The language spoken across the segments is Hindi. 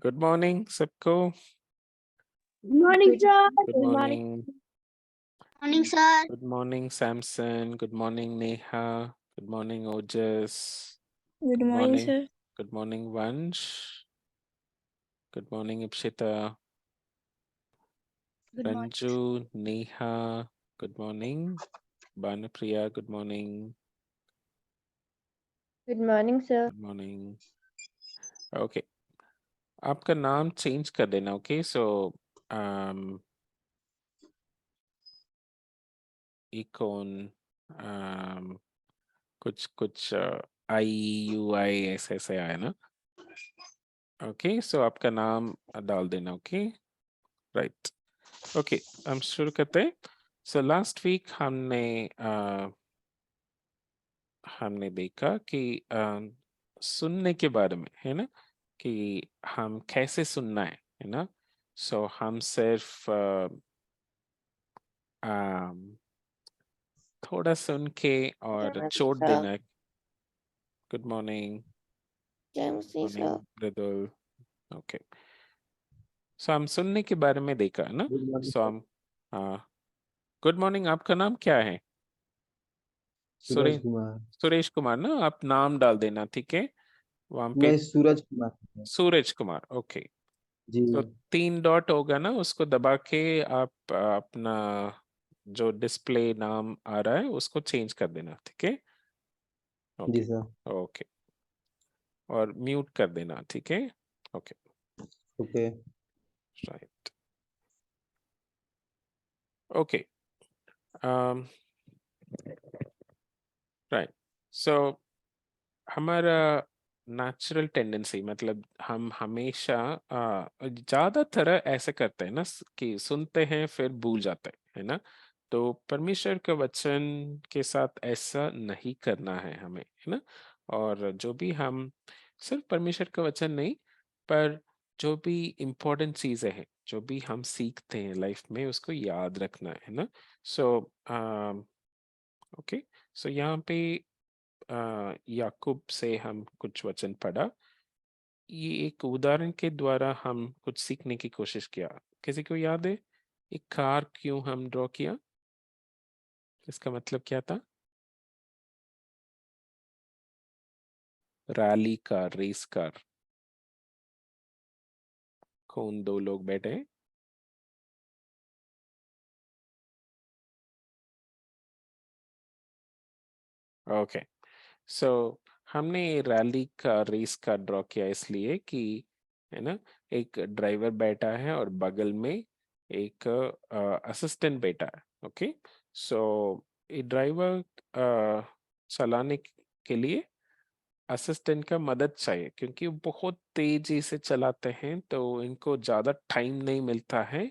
गुड मॉर्निंग सबको। Morning good sir. Good good morning. Morning. Morning sir. Good morning Samson. Good morning Neha. Good morning Ojas. Good good morning morning. Sir. Good morning Vansh. Good morning Ipsita. Good Ranju. Morning. Neha. Good morning. Bhanupriya good morning. Good morning sir. Good morning. Okay, आपका नाम चेंज कर देना। ओके सो इकोन कुछ कुछ आई यू आई ऐसे ऐसे आया ना। ओके सो आपका नाम डाल देना। Okay right. ओके हम शुरू करते हैं। सो लास्ट वीक हमने देखा कि सुनने के बारे में है ना, कि हम कैसे सुनना है ना। सो हम सिर्फ थोड़ा सुन के और छोड़ देना। Good morning. मॉर्निंग मृदुल। ओके सो हम सुनने के बारे में देखा है ना। Good morning so sir. हम गुड मॉर्निंग। आपका नाम क्या है? सूरज सुरेश। कुमार। सुरेश कुमार ना, आप नाम डाल देना ठीक है वहां पे। नहीं, सूरज कुमार है। सूरज कुमार ओके। जी। तो 3 डॉट होगा ना, उसको दबा के आप अपना जो डिस्प्ले नाम आ रहा है उसको चेंज कर देना ठीक है। जी ओके सर। ओके, और म्यूट कर देना ठीक है। Okay okay. Right. Okay right. So हमारा नेचुरल टेंडेंसी, मतलब हम हमेशा ज्यादातर ऐसे करते हैं ना कि सुनते हैं फिर भूल जाते हैं, है ना। तो परमेश्वर के वचन के साथ ऐसा नहीं करना है हमें, है ना। और जो भी हम सिर्फ परमेश्वर का वचन नहीं, पर जो भी इम्पोर्टेंट चीजें हैं, जो भी हम सीखते हैं लाइफ में, उसको याद रखना है ना। सो ओके सो यहाँ पे याकूब से हम कुछ वचन पढ़ा। ये एक उदाहरण के द्वारा हम कुछ सीखने की कोशिश किया। किसी को याद है एक कार क्यों हम ड्रॉ किया? इसका मतलब क्या था? Rally car, race car. कौन दो लोग बैठे हैं? ओके सो हमने रैली का रेस का ड्रॉ किया इसलिए कि, है ना, एक ड्राइवर बैठा है और बगल में एक असिस्टेंट बैठा है। ओके सो ये ड्राइवर चलाने के लिए असिस्टेंट का मदद चाहिए, क्योंकि वो बहुत तेजी से चलाते हैं तो इनको ज़्यादा टाइम नहीं मिलता है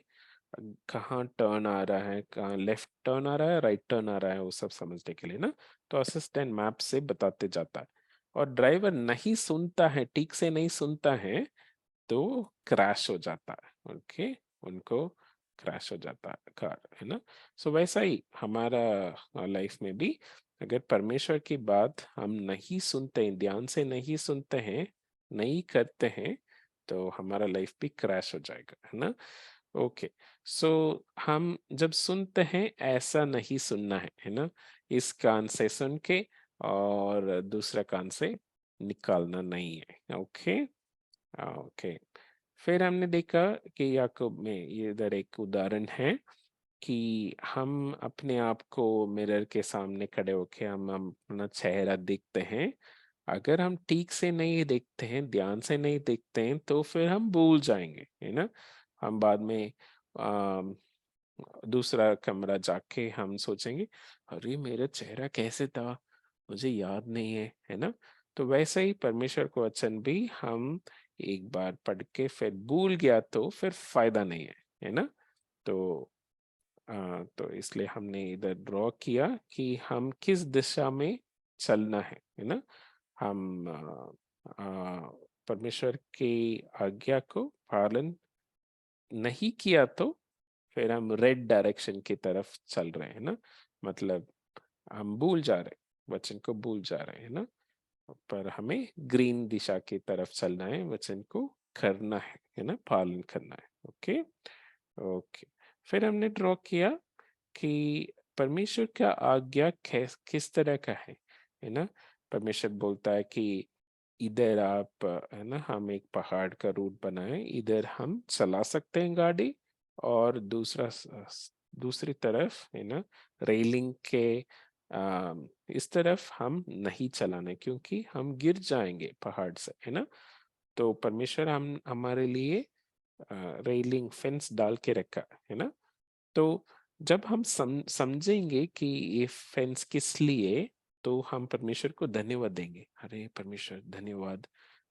कहाँ टर्न आ रहा है, कहाँ लेफ्ट टर्न आ रहा है, राइट टर्न आ रहा है, वो सब समझने के लिए ना। तो असिस्टेंट मैप से बताते जाता है। और ड्राइवर नहीं सुनता है, ठीक से नहीं सुनता है, तो क्रैश हो जाता है। ओके, उनको क्रैश हो जाता है कार, है ना। सो वैसा ही हमारा लाइफ में भी, अगर परमेश्वर की बात हम नहीं सुनते हैं, ध्यान से नहीं सुनते हैं, नहीं करते हैं, तो हमारा लाइफ भी क्रैश हो जाएगा, है ना। ओके सो हम जब सुनते हैं ऐसा नहीं सुनना है ना। इस कान से सुन के और दूसरा कान से निकालना नहीं है। ओके ओके फिर हमने देखा कि याकूब में ये इधर एक उदाहरण है कि हम अपने आप को मिरर के सामने खड़े होके हम अपना चेहरा देखते हैं। अगर हम ठीक से नहीं देखते हैं, ध्यान से नहीं देखते हैं, तो फिर हम भूल जाएंगे, है ना। हम बाद में अम, दूसरा कमरा जाके हम सोचेंगे, अरे मेरा चेहरा कैसे था, मुझे याद नहीं है, है ना। तो वैसे ही परमेश्वर को वचन भी हम एक बार पढ़ के फिर भूल गया तो फिर फायदा नहीं है ना। तो तो इसलिए हमने इधर ड्रॉ किया कि हम किस दिशा में चलना है ना। हम परमेश्वर की आज्ञा को पालन नहीं किया तो फिर हम रेड डायरेक्शन की तरफ चल रहे हैं ना। मतलब हम भूल जा रहे, वचन को भूल जा रहे हैं ना। पर हमें ग्रीन दिशा की तरफ चलना है, वचन को करना है ना, पालन करना है। ओके ओके, फिर हमने ड्रॉ किया कि परमेश्वर का आज्ञा किस तरह का है ना। परमेश्वर बोलता है कि इधर आप है ना, हम एक पहाड़ का रूट बनाए, इधर हम चला सकते हैं गाड़ी, और दूसरी तरफ है ना, रेलिंग के इस तरफ हम नहीं चलाने, क्योंकि हम गिर जाएंगे पहाड़ से, है ना। तो परमेश्वर हम हमारे लिए रेलिंग फेंस डाल के रखा है ना। तो जब हम समझेंगे कि ये फेंस किस लिए, तो हम परमेश्वर को धन्यवाद देंगे। अरे परमेश्वर धन्यवाद,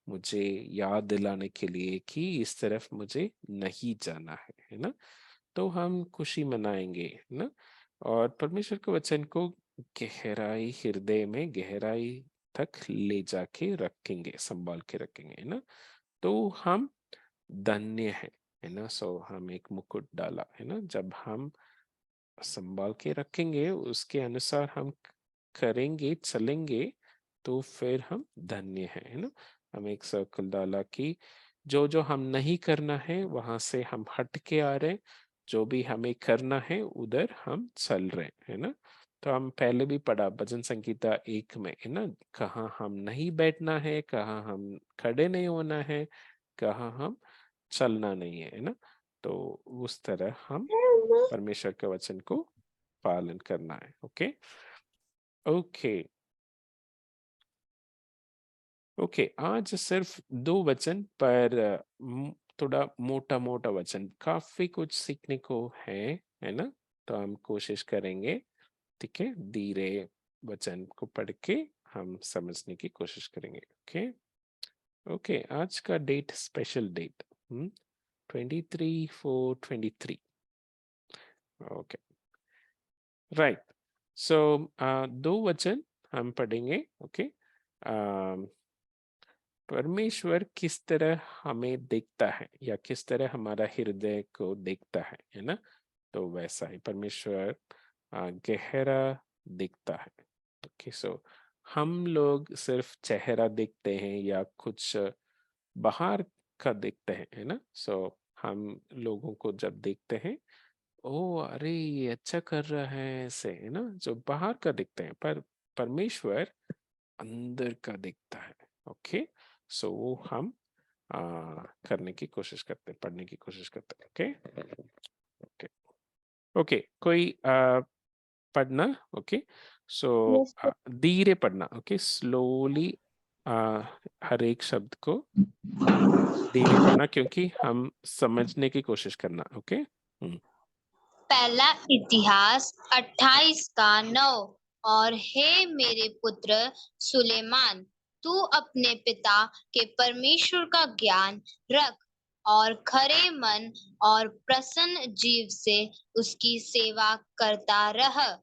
मुझे याद दिलाने के लिए कि इस तरफ मुझे नहीं जाना है ना। तो हम खुशी मनाएंगे, है ना। और परमेश्वर के वचन को गहराई, हृदय में गहराई तक ले जाके रखेंगे, संभाल के रखेंगे, है ना। तो हम धन्य है ना। सो हम एक मुकुट डाला है ना, जब हम संभाल के रखेंगे, उसके अनुसार हम करेंगे, चलेंगे, तो फिर हम धन्य है ना। हम एक सर्कल डाला कि जो जो हम नहीं करना है वहां से हम हट के आ रहे, जो भी हमें करना है उधर हम चल रहे है ना। तो हम पहले भी पढ़ा भजन संगीता 1 में, है ना, कहाँ हम नहीं बैठना है, कहाँ हम खड़े नहीं होना है, कहाँ हम चलना नहीं है ना। तो उस तरह हम परमेश्वर के वचन को पालन करना है। ओके ओके ओके, आज सिर्फ 2 वचन पर थोड़ा मोटा मोटा वचन, काफी कुछ सीखने को है ना। तो हम कोशिश करेंगे, ठीक है, धीरे वचन को पढ़ के हम समझने की कोशिश करेंगे। ओके ओके, आज का date special date 23/4/23। Okay right. So 2 वचन हम पढ़ेंगे। ओके परमेश्वर किस तरह हमें देखता है, या किस तरह हमारा हृदय को देखता है ना। तो वैसा ही परमेश्वर गहरा दिखता है। ओके सो हम लोग सिर्फ चेहरा देखते हैं या कुछ बाहर का देखते हैं, है ना। सो हम लोगों को जब देखते हैं, ओ अरे ये अच्छा कर रहा है, ऐसे है ना, जो बाहर का दिखते हैं, पर परमेश्वर अंदर का दिखता है। ओके सो वो हम करने की कोशिश करते हैं, पढ़ने की कोशिश करते हैं। ओके ओके ओके, कोई पढ़ना। Okay so Yes, sir. धीरे पढ़ना। ओके स्लोली, हर एक शब्द को धीरे पढ़ना, क्योंकि हम समझने की कोशिश करना। ओके पहला इतिहास 28:9। और हे मेरे पुत्र सुलेमान, तू अपने पिता के परमेश्वर का ज्ञान रख और खरे मन और प्रसन्न जीव से उसकी सेवा करता रह,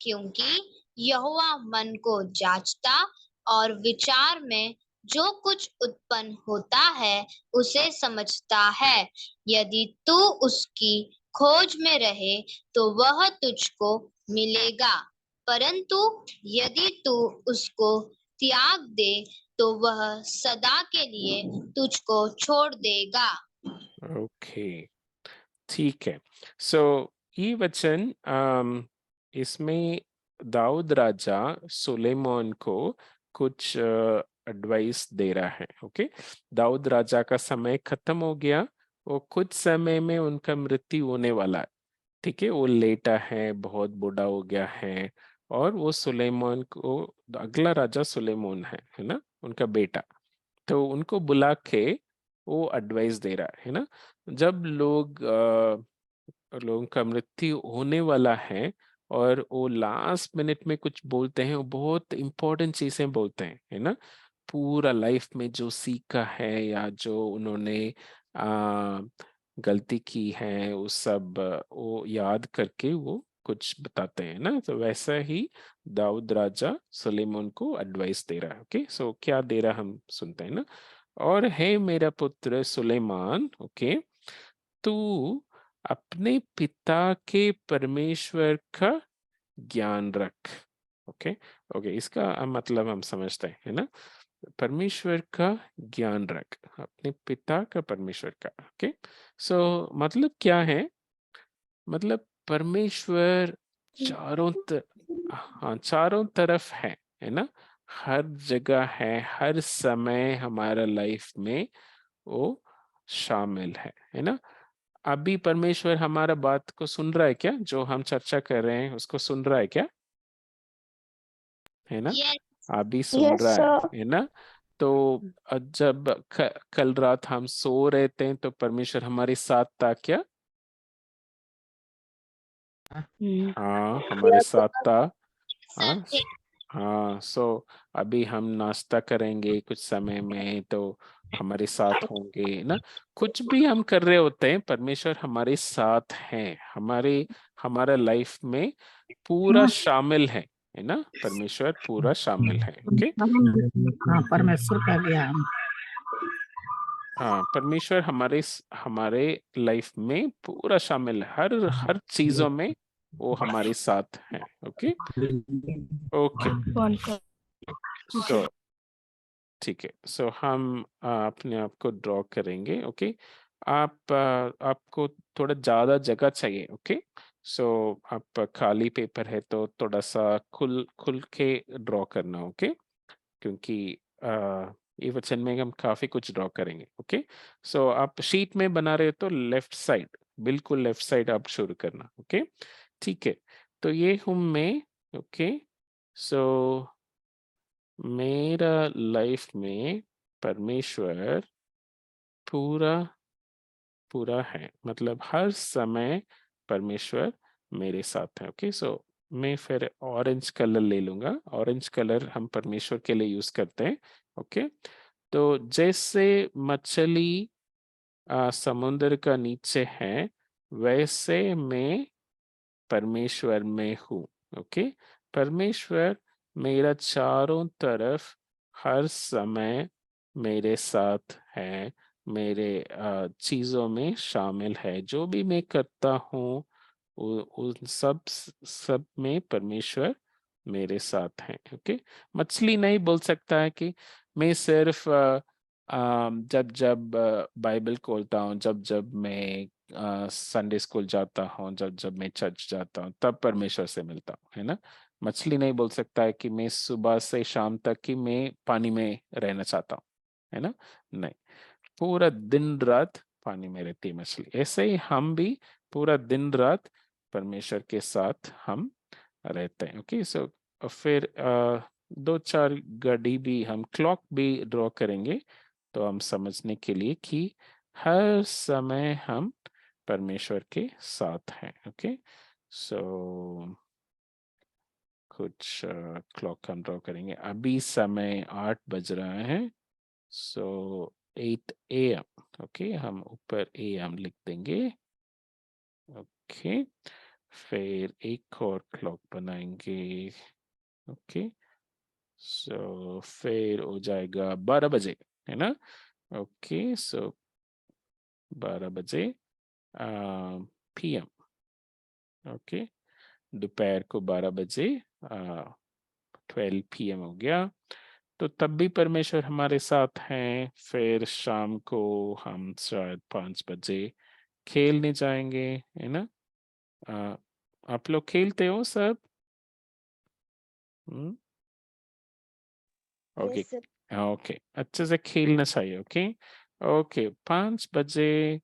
क्योंकि यहोवा मन को जांचता और विचार में जो कुछ उत्पन्न होता है उसे समझता है। यदि तू उसकी खोज में रहे तो वह तुझको मिलेगा, परंतु यदि तू उसको त्याग दे तो वह सदा के लिए तुझको छोड़ देगा। ओके ठीक है। सो ये वचन इसमें दाऊद राजा सुलेमान को कुछ एडवाइस दे रहा है। ओके दाऊद राजा का समय खत्म हो गया, वो कुछ समय में उनका मृत्यु होने वाला है। ठीक है, वो लेटा है, बहुत बूढ़ा हो गया है, और वो सुलेमान को, अगला राजा सुलेमान है ना, उनका बेटा। तो उनको बुला के वो एडवाइस दे रहा है ना। जब लोगों का मृत्यु होने वाला है और वो लास्ट मिनट में कुछ बोलते हैं, वो बहुत इंपॉर्टेंट चीजें बोलते हैं, है ना। पूरा लाइफ में जो सीखा है या जो उन्होंने आ, गलती की है, वो सब वो याद करके वो कुछ बताते हैं ना। तो वैसा ही दाऊद राजा सुलेमान को एडवाइस दे रहा है। ओके सो क्या दे रहा हम सुनते हैं ना। और है मेरा पुत्र सुलेमान, ओके तू अपने पिता के परमेश्वर का ज्ञान रख। ओके ओके इसका मतलब हम समझते हैं, है ना। परमेश्वर का ज्ञान रख, अपने पिता का परमेश्वर का। ओके, सो मतलब क्या है, मतलब परमेश्वर चारों हाँ चारों तरफ है ना, हर जगह हर समय हमारा लाइफ में वो शामिल है ना। अभी परमेश्वर हमारा बात को सुन रहा है क्या, जो हम चर्चा कर रहे हैं उसको सुन रहा है क्या, है ना, Yes, अभी सुन Yes, रहा sir. है ना। तो जब कल रात हम सो रहे थे तो परमेश्वर हमारे साथ था क्या, हाँ हमारे साथ था। हाँ Sati. हाँ, सो अभी हम नाश्ता करेंगे कुछ समय में तो हमारे साथ होंगे ना। कुछ भी हम कर रहे होते हैं परमेश्वर हमारे साथ हैं, हमारे हमारा लाइफ में पूरा शामिल है ना, परमेश्वर पूरा शामिल है। ओके, हाँ, परमेश्वर का ज्ञान। हाँ परमेश्वर हमारे लाइफ में पूरा शामिल है, हर हर चीजों में वो हमारे साथ है। ओके ओके, सो ठीक है, सो हम अपने आप को ड्रॉ करेंगे। ओके, आपको थोड़ा ज्यादा जगह चाहिए। ओके, सो आप खाली पेपर है तो थोड़ा सा खुल खुल के ड्रॉ करना। ओके, क्योंकि ये वचन में हम काफी कुछ ड्रॉ करेंगे। ओके, सो आप शीट में बना रहे हो तो लेफ्ट साइड, बिल्कुल लेफ्ट साइड आप शुरू करना। ओके, ठीक है, तो ये हूं मैं। ओके, सो मेरा लाइफ में परमेश्वर पूरा पूरा है, मतलब हर समय परमेश्वर मेरे साथ है। ओके, सो मैं फिर ऑरेंज कलर ले लूंगा, ऑरेंज कलर हम परमेश्वर के लिए यूज करते हैं। ओके, तो जैसे मछली समुद्र का नीचे है वैसे मैं परमेश्वर में हूँ। ओके, परमेश्वर मेरा चारों तरफ हर समय मेरे साथ है, मेरे चीजों में शामिल है, जो भी मैं करता हूँ उन सब में परमेश्वर मेरे साथ है। ओके, मछली नहीं बोल सकता है कि मैं सिर्फ जब जब बाइबल खोलता हूँ, जब जब मैं संडे स्कूल जाता हूँ, जब जब मैं चर्च जाता हूँ तब परमेश्वर से मिलता हूँ, है ना। मछली नहीं बोल सकता है कि मैं सुबह से शाम तक कि मैं पानी में रहना चाहता हूँ, है ना, नहीं, पूरा दिन रात पानी में रहती है मछली। ऐसे ही हम भी पूरा दिन रात परमेश्वर के साथ हम रहते हैं। ओके, सो फिर दो चार घड़ी भी हम क्लॉक भी ड्रॉ करेंगे तो हम समझने के लिए कि हर समय हम परमेश्वर के साथ हैं। ओके, सो कुछ क्लॉक हम ड्रॉ करेंगे। अभी समय 8 बज रहा है, सो 8 AM। ओके, हम ऊपर AM लिख देंगे। ओके, फिर एक और क्लॉक बनाएंगे। ओके, सो फिर हो जाएगा 12 बजे, है ना। ओके, सो 12 बजे PM। ओके, दोपहर को 12 बजे 12 PM हो गया, तो तब भी परमेश्वर हमारे साथ हैं। फिर शाम को हम शायद 5 बजे खेलने जाएंगे, है ना। आ, आप लोग खेलते हो सब? Okay, Yes, sir. ओके, अच्छे से खेलना चाहिए। ओके ओके, 5 बजे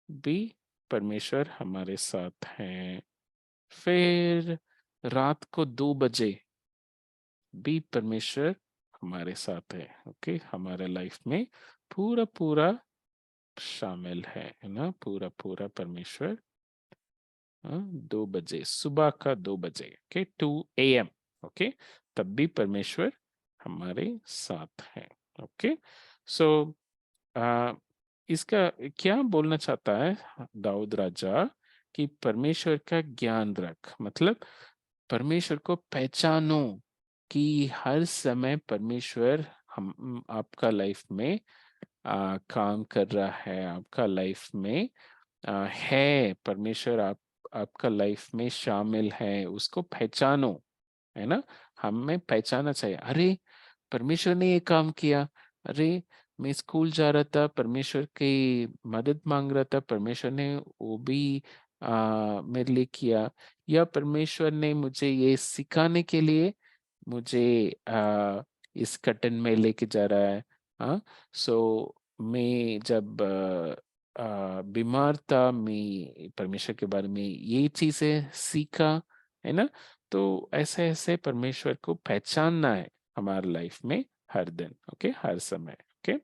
भी परमेश्वर हमारे साथ हैं। फिर रात को 2 बजे भी परमेश्वर हमारे साथ है। ओके, हमारे लाइफ में पूरा पूरा शामिल है ना, पूरा पूरा परमेश्वर। 2 बजे, सुबह का 2 बजे, ओके 2 AM। ओके, तब भी परमेश्वर हमारे साथ है। ओके, सो इसका क्या बोलना चाहता है दाऊद राजा कि परमेश्वर का ज्ञान रख, मतलब परमेश्वर को पहचानो कि हर समय परमेश्वर हम आपका लाइफ में काम कर रहा है, आपका लाइफ में है परमेश्वर, आपका लाइफ में शामिल है, उसको पहचानो, है ना। हमें पहचाना चाहिए, अरे परमेश्वर ने ये काम किया। अरे मैं स्कूल जा रहा था, परमेश्वर की मदद मांग रहा था, परमेश्वर ने वो भी मेरे लिए किया। या परमेश्वर ने मुझे ये सिखाने के लिए मुझे इस कटन में लेके जा रहा है। हाँ, सो मैं जब बीमार था, मैं परमेश्वर के बारे में ये चीजें सीखा, है ना। तो ऐसे ऐसे परमेश्वर को पहचानना है हमारे लाइफ में हर दिन, ओके, हर समय, ओके।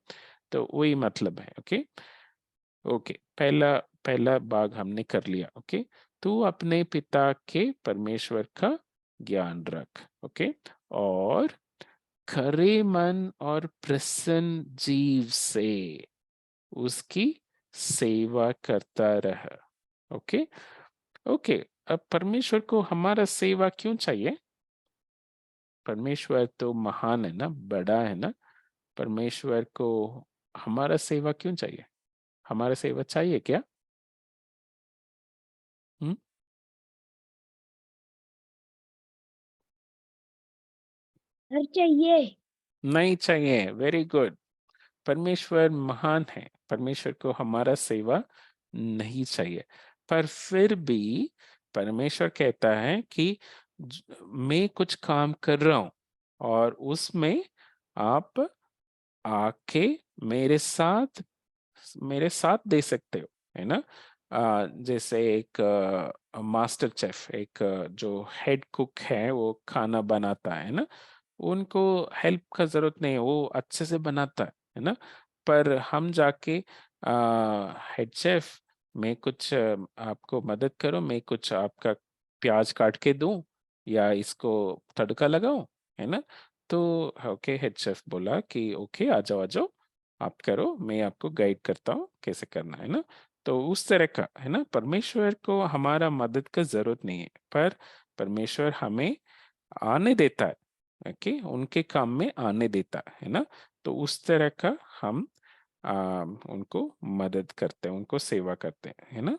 तो वही मतलब है, ओके। ओके, पहला पहला भाग हमने कर लिया, ओके। तू अपने पिता के परमेश्वर का ज्ञान रख, ओके। और खरे मन और प्रसन्न जीव से उसकी सेवा करता रह, ओके। ओके, अब परमेश्वर को हमारा सेवा क्यों चाहिए? परमेश्वर तो महान है ना, बड़ा है ना। परमेश्वर को हमारा सेवा क्यों चाहिए? हमारा सेवा चाहिए क्या? हम्म? सर चाहिए। नहीं चाहिए, वेरी गुड। परमेश्वर महान है, परमेश्वर को हमारा सेवा नहीं चाहिए। पर फिर भी परमेश्वर कहता है कि मैं कुछ काम कर रहा हूं और उसमें आप आके मेरे साथ मेरे साथ दे सकते हो, है ना। जैसे एक मास्टर शेफ, एक जो हेड कुक है, वो खाना बनाता है ना, उनको हेल्प का जरूरत नहीं है, वो अच्छे से बनाता है ना। पर हम जाके हेड शेफ, मैं कुछ आपको मदद करो, मैं कुछ आपका प्याज काट के दूं या इसको तड़का लगाऊं, है ना। तो ओके, हेड शेफ बोला कि ओके, आ जाओ आ जाओ, आप करो, मैं आपको गाइड करता हूँ कैसे करना है ना। तो उस तरह का है ना। परमेश्वर को हमारा मदद का जरूरत नहीं है, पर परमेश्वर हमें आने देता है, ओके, उनके काम में आने देता है ना। तो उस तरह का हम उनको मदद करते हैं, उनको सेवा करते हैं, है ना।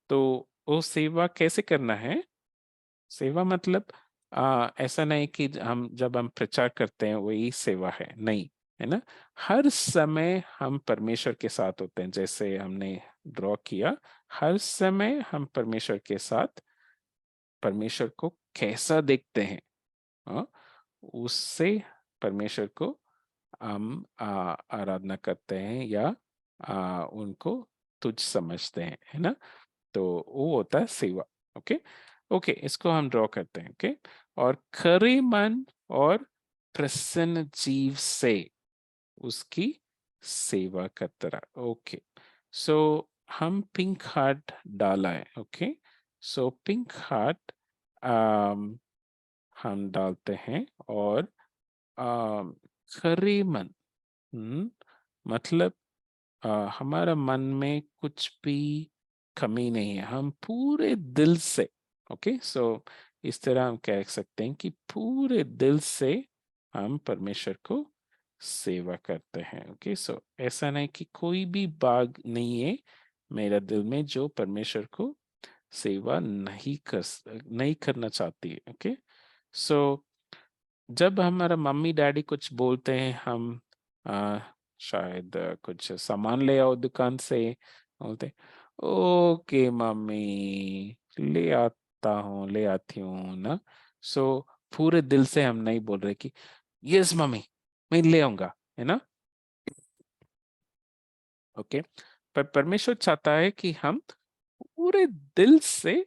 तो वो सेवा कैसे करना है? सेवा मतलब ऐसा नहीं कि हम जब हम प्रचार करते हैं वही सेवा है, नहीं, है ना। हर समय हम परमेश्वर के साथ होते हैं, जैसे हमने ड्रॉ किया। हर समय हम परमेश्वर के साथ, परमेश्वर को कैसा देखते हैं, हाँ, उससे परमेश्वर को हम आराधना करते हैं या उनको तुच्छ समझते हैं, है ना। तो वो होता है सेवा, ओके। ओके, इसको हम ड्रॉ करते हैं, ओके। और खरे मन और प्रसन्न जीव से उसकी सेवा करता रहा, ओके। सो हम पिंक हार्ट डाला है, ओके। सो पिंक हार्ट हम डालते हैं। और खरे मन, मतलब हमारा मन में कुछ भी कमी नहीं है, हम पूरे दिल से, ओके। सो इस तरह हम कह सकते हैं कि पूरे दिल से हम परमेश्वर को सेवा करते हैं, ओके। सो ऐसा नहीं कि कोई भी बाग नहीं है मेरा दिल में जो परमेश्वर को सेवा नहीं करना चाहती है, ओके। सो जब हमारा मम्मी डैडी कुछ बोलते हैं, हम आ, शायद कुछ सामान ले आओ दुकान से, बोलते ओके मम्मी, ले आता हूँ, ले आती हूँ ना। सो पूरे दिल से हम नहीं बोल रहे कि यस मम्मी, मैं ले आऊंगा, है ना, ओके। पर परमेश्वर चाहता है कि हम पूरे दिल से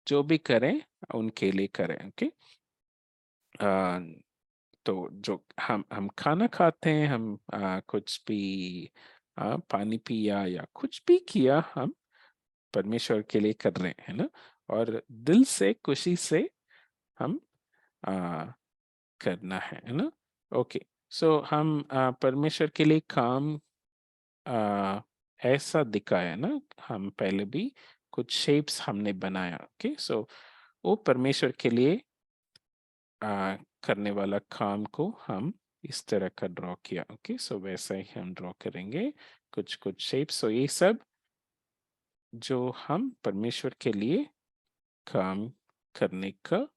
जो भी करें उनके लिए करें, ओके। तो जो हम खाना खाते हैं, हम कुछ भी पानी पिया या कुछ भी किया, हम परमेश्वर के लिए कर रहे हैं ना। और दिल से खुशी से हम आ, करना है ना। ओके, सो हम परमेश्वर के लिए काम ऐसा दिखाया ना। हम पहले भी कुछ शेप्स हमने बनाया, ओके। सो वो परमेश्वर के लिए करने वाला काम को हम इस तरह का ड्रॉ किया, ओके। सो वैसा ही हम ड्रॉ करेंगे कुछ कुछ शेप। सो ये सब जो हम परमेश्वर के लिए काम करने का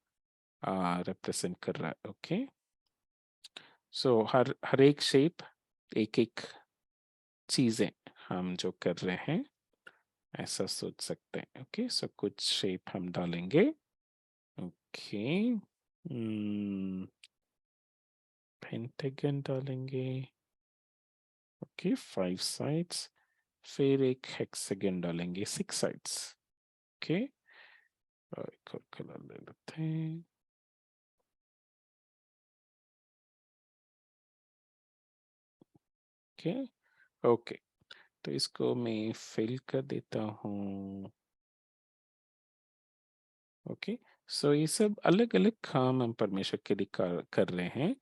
रिप्रेजेंट कर रहा है, ओके। सो हर एक शेप एक एक चीजें हम जो कर रहे हैं ऐसा सोच सकते हैं। ओके, सो कुछ शेप हम डालेंगे। ओके, पेंटागन डालेंगे। Okay, 5 sides. फिर एक हेक्सागन डालेंगे, 6 साइड्स। ओके, एक और कलर ले लेते हैं। ओके ओके, तो इसको मैं फिल कर देता हूँ। ओके, सो ये सब अलग अलग काम हम परमेश्वर के लिए कर रहे हैं।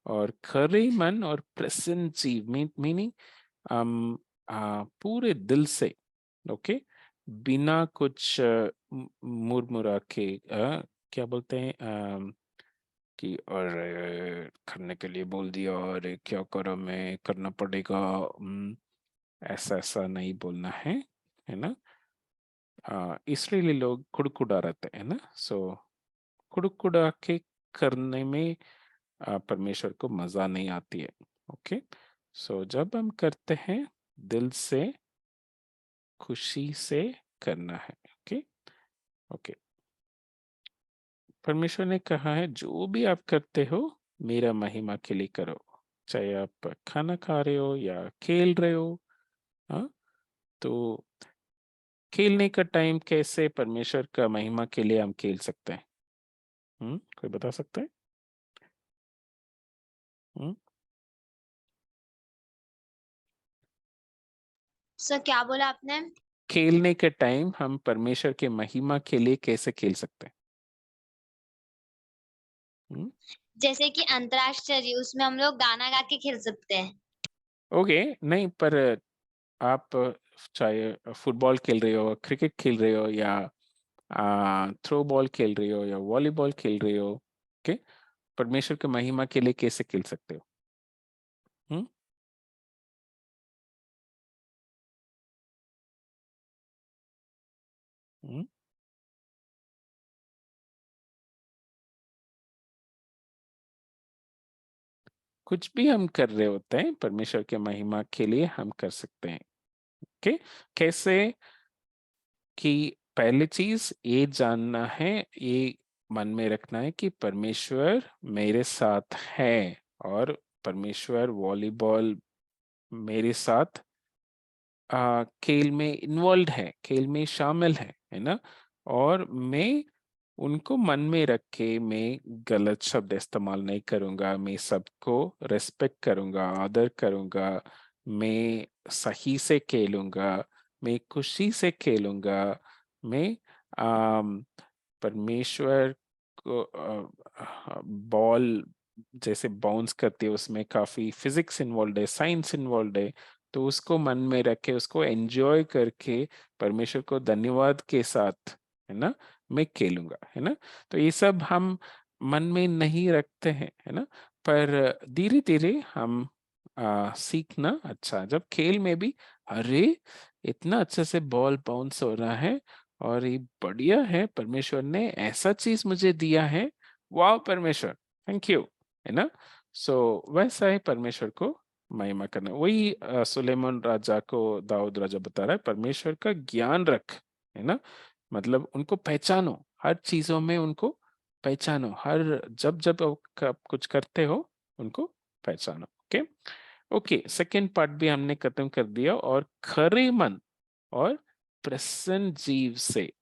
और खरे मन और प्रसन्न जीव मीनिंग हम पूरे दिल से, ओके, बिना कुछ मुरमुरा के क्या बोलते हैं कि और करने के लिए बोल दिया और क्या करो, मैं करना पड़ेगा, ऐसा ऐसा नहीं बोलना है ना। इसलिए लोग कुड़कुड़ा रहते हैं ना। सो कुड़कुड़ा के करने में परमेश्वर को मजा नहीं आती है। ओके, सो जब हम करते हैं दिल से, खुशी से करना है। ओके ओके, परमेश्वर ने कहा है जो भी आप करते हो मेरा महिमा के लिए करो, चाहे आप खाना खा रहे हो या खेल रहे हो। हाँ, तो खेलने का टाइम कैसे परमेश्वर का महिमा के लिए हम खेल सकते हैं? कोई बता सकता है? हम्म सर क्या बोला आपने? खेलने के टाइम हम परमेश्वर के महिमा के लिए कैसे खेल सकते हैं? हम्म जैसे कि अंतर्राष्ट्रीय, उसमें हम लोग गाना गा के खेल सकते हैं। ओके, नहीं पर आप चाहे फुटबॉल खेल रहे हो, क्रिकेट खेल रहे हो या थ्रो बॉल खेल रही हो या वॉलीबॉल खेल रही हो, ओके, परमेश्वर की महिमा के लिए कैसे खेल सकते हो? हम्म हम्म कुछ भी हम कर रहे होते हैं परमेश्वर के महिमा के लिए हम कर सकते हैं। ओके, कैसे कि पहली चीज ये जानना है, ये मन में रखना है कि परमेश्वर मेरे साथ है और परमेश्वर वॉलीबॉल मेरे साथ खेल में इन्वॉल्व है, खेल में शामिल है ना। और मैं उनको मन में रख के मैं गलत शब्द इस्तेमाल नहीं करूंगा, मैं सबको रेस्पेक्ट करूंगा, आदर करूंगा, मैं सही से खेलूंगा, मैं खुशी से खेलूंगा, मैं आम, परमेश्वर को बॉल जैसे बाउंस करती है उसमें काफी फिजिक्स इन्वॉल्व है, साइंस इन्वॉल्व है, तो उसको मन में रखे, उसको एंजॉय करके परमेश्वर को धन्यवाद के साथ, है ना, मैं खेलूंगा, है ना। तो ये सब हम मन में नहीं रखते हैं, है ना, पर धीरे धीरे हम सीखना अच्छा, जब खेल में भी अरे इतना अच्छे से बॉल बाउंस हो रहा है और ये बढ़िया है, परमेश्वर ने ऐसा चीज मुझे दिया है, वाह परमेश्वर, थैंक यू, है ना। सो वैसा ही परमेश्वर को महिमा करना। वही सुलेमान राजा को दाऊद राजा बता रहा है, परमेश्वर का ज्ञान रख, है ना, मतलब उनको पहचानो, हर चीजों में उनको पहचानो, हर जब जब आप कुछ करते हो उनको पहचानो। ओके ओके, सेकेंड पार्ट भी हमने खत्म कर दिया। और खरे मन और प्रसन्न जीव से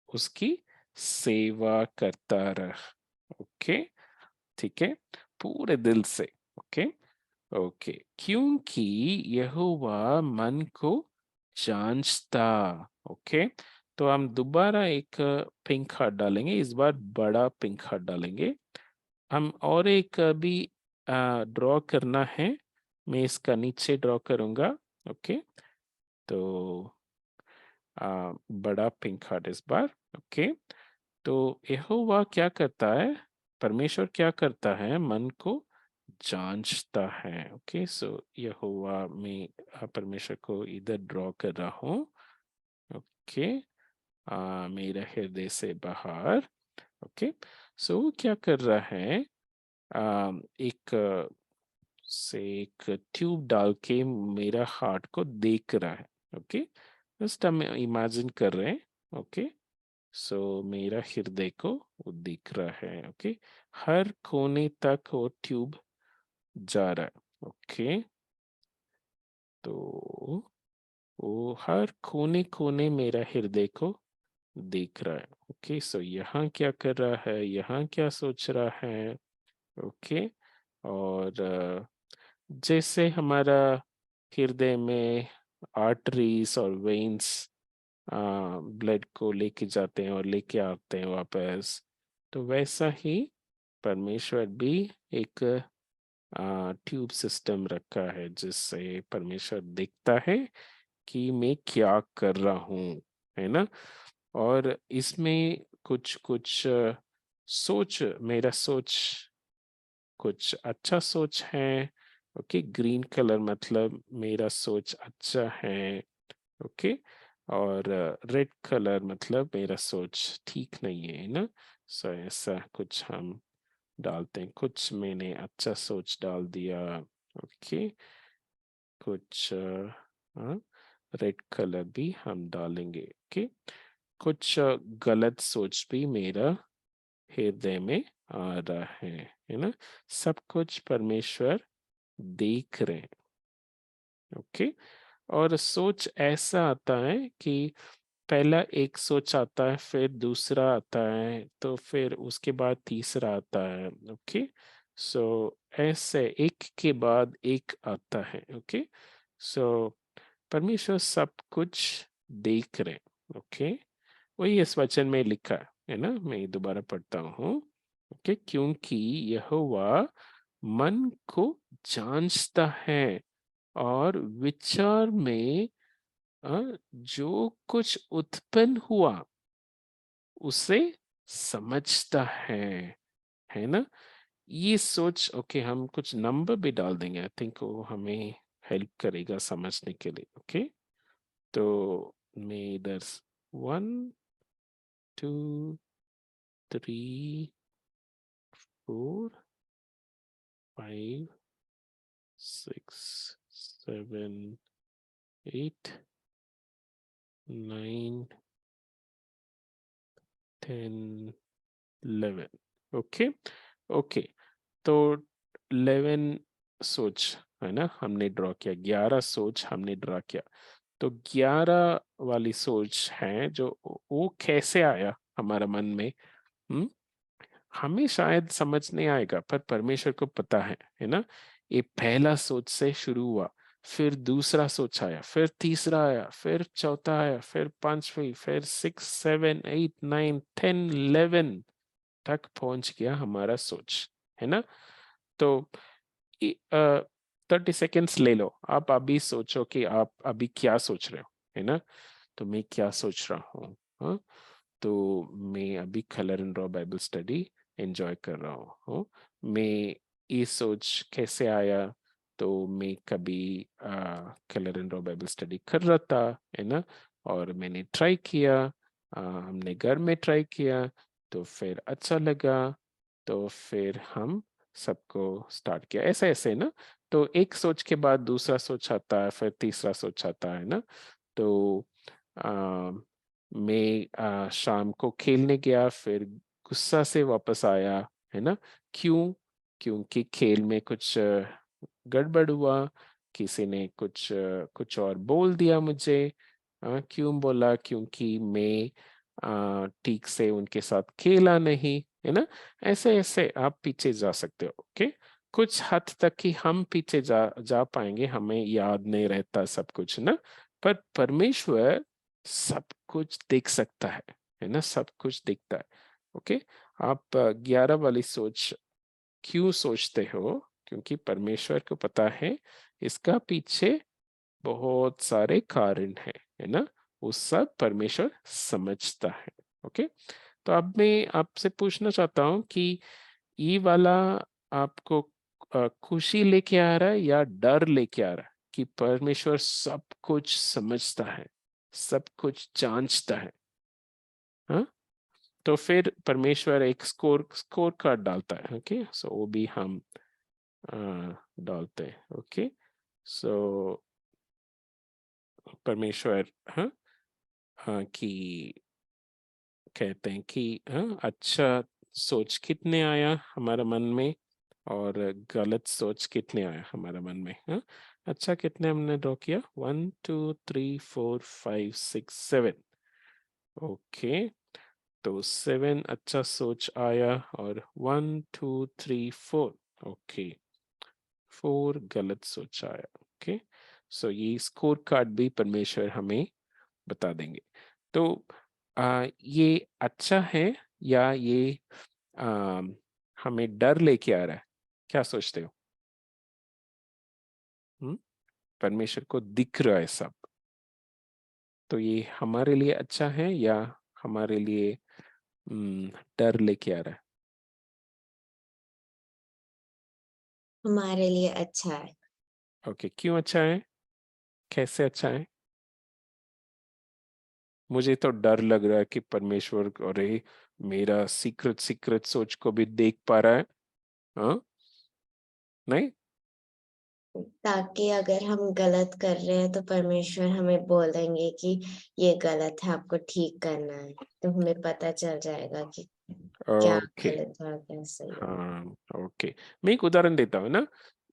उसकी सेवा करता रह। ओके, ठीक है, पूरे दिल से। ओके ओके, क्योंकि यहोवा मन को जांचता। ओके, तो हम दोबारा एक पिंक हार्ट डालेंगे, इस बार बड़ा पिंक हार्ट डालेंगे। हम और एक भी ड्रॉ करना है, मैं इसका नीचे ड्रॉ करूंगा। ओके, तो बड़ा पिंक हार्ट इस बार। ओके, तो यहोवा क्या करता है, परमेश्वर क्या करता है, मन को जांचता है। ओके, सो यहोवा में परमेश्वर को इधर ड्रॉ कर रहा हूँ। ओके, मेरा हृदय से बाहर। ओके, सो क्या कर रहा है, एक से एक ट्यूब डाल के मेरा हार्ट को देख रहा है। ओके, जस्ट हम इमेजिन कर रहे हैं। ओके, सो मेरा हृदय को वो दिख रहा है। ओके, हर कोने तक वो ट्यूब जा रहा है। ओके, तो वो हर कोने कोने मेरा हृदय को देख रहा है। ओके, सो यहाँ क्या कर रहा है, यहाँ क्या सोच रहा है। ओके, और जैसे हमारा हृदय में आर्टरीज और वेन्स ब्लड को लेके जाते हैं और लेके आते हैं वापस, तो वैसा ही परमेश्वर भी एक ट्यूब सिस्टम रखा है जिससे परमेश्वर देखता है कि मैं क्या कर रहा हूँ, है ना। और इसमें कुछ कुछ सोच, मेरा सोच कुछ अच्छा सोच है। ओके, ग्रीन कलर मतलब मेरा सोच अच्छा है। ओके, और रेड कलर मतलब मेरा सोच ठीक नहीं है ना। सो ऐसा कुछ हम डालते हैं। कुछ मैंने अच्छा सोच डाल दिया। ओके, कुछ रेड कलर भी हम डालेंगे। ओके, कुछ गलत सोच भी मेरा हृदय में आ रहा है ना। सब कुछ परमेश्वर देख रहे हैं। ओके, और सोच ऐसा आता है कि पहला एक सोच आता है, फिर दूसरा आता है, तो फिर उसके बाद तीसरा आता है। ओके, सो ऐसे एक के बाद एक आता है। ओके, सो परमेश्वर सब कुछ देख रहे हैं। ओके, वही इस वचन में लिखा है ना। मैं दोबारा पढ़ता हूँ। ओके, क्योंकि यहोवा मन को जांचता है और विचार में जो कुछ उत्पन्न हुआ उसे समझता है ना। ये सोच, ओके, हम कुछ नंबर भी डाल देंगे। आई थिंक वो हमें हेल्प करेगा समझने के लिए। ओके, तो मैं इधर 1 2 3 4 5 6 7 8 9 10 11। ओके, ओके, तो 11 सोच है ना हमने ड्रॉ किया, 11 सोच हमने ड्रॉ किया। तो 11 वाली सोच है जो वो कैसे आया हमारा मन में। हम्म, हमें शायद समझ नहीं आएगा पर परमेश्वर को पता है ना। ये पहला सोच से शुरू हुआ, फिर दूसरा सोच आया, फिर तीसरा आया, फिर चौथा आया, फिर पांचवी, फिर 6 7 8 9 10 11 तक पहुंच गया हमारा सोच, है ना। तो 30 सेकेंड्स ले लो, आप अभी सोचो कि आप अभी क्या सोच रहे हो, है ना। तो मैं क्या सोच रहा हूँ, हाँ? तो मैं अभी colour and draw Bible study enjoy कर रहा हूँ। मैं ये सोच कैसे आया, तो मैं कभी colour and draw Bible study कर रहा था, है ना, और मैंने ट्राई किया, हमने घर में ट्राई किया, तो फिर अच्छा लगा, तो फिर हम सबको स्टार्ट किया, ऐसे ऐसे ना। तो एक सोच के बाद दूसरा सोच आता है, फिर तीसरा सोच आता है ना। तो आ, मैं शाम को खेलने गया, फिर गुस्सा से वापस आया, है ना। क्यों? क्योंकि खेल में कुछ गड़बड़ हुआ, किसी ने कुछ और बोल दिया मुझे। क्यों बोला? क्योंकि मैं ठीक से उनके साथ खेला नहीं, है ना। ऐसे ऐसे आप पीछे जा सकते हो। ओके, कुछ हद तक ही हम पीछे जा जा पाएंगे, हमें याद नहीं रहता सब कुछ ना। पर परमेश्वर सब कुछ देख सकता है ना, सब कुछ दिखता है। ओके, आप 11 वाली सोच क्यों सोचते हो? क्योंकि परमेश्वर को पता है इसका पीछे बहुत सारे कारण है ना। वो सब परमेश्वर समझता है। ओके, तो अब मैं आपसे पूछना चाहता हूँ कि ये वाला आपको खुशी लेके आ रहा है या डर लेके आ रहा है कि परमेश्वर सब कुछ समझता है, सब कुछ जांचता है? हाँ, तो फिर परमेश्वर एक स्कोर कार्ड डालता है। ओके, सो वो भी हम डालते हैं। ओके, सो परमेश्वर कि कहते हैं कि अच्छा सोच कितने आया हमारा मन में और गलत सोच कितने आया हमारा मन में। अच्छा कितने हमने ड्रॉ किया? 1 2 3 4 5 6 7। ओके, तो 7 अच्छा सोच आया और 1 2 3 4 ओके 4 गलत सोच आया। ओके, सो ये स्कोर कार्ड भी परमेश्वर हमें बता देंगे। तो ये अच्छा है या ये आ, हमें डर लेके आ रहा है? क्या सोचते हो? परमेश्वर को दिख रहा है सब, तो ये हमारे लिए अच्छा है या हमारे लिए डर लेके आ रहा है? हमारे लिए अच्छा है। ओके, क्यों अच्छा है? कैसे अच्छा है? मुझे तो डर लग रहा है कि परमेश्वर अरे मेरा सीक्रेट सोच को भी देख पा रहा है। हाँ, नहीं? ताकि अगर हम गलत कर रहे हैं तो परमेश्वर हमें बोलेंगे कि ये गलत है, आपको ठीक करना है, तो हमें पता चल जाएगा कि क्या ओके, गलत है और क्या सही है। हाँ, ओके। मैं एक उदाहरण देता हूँ ना।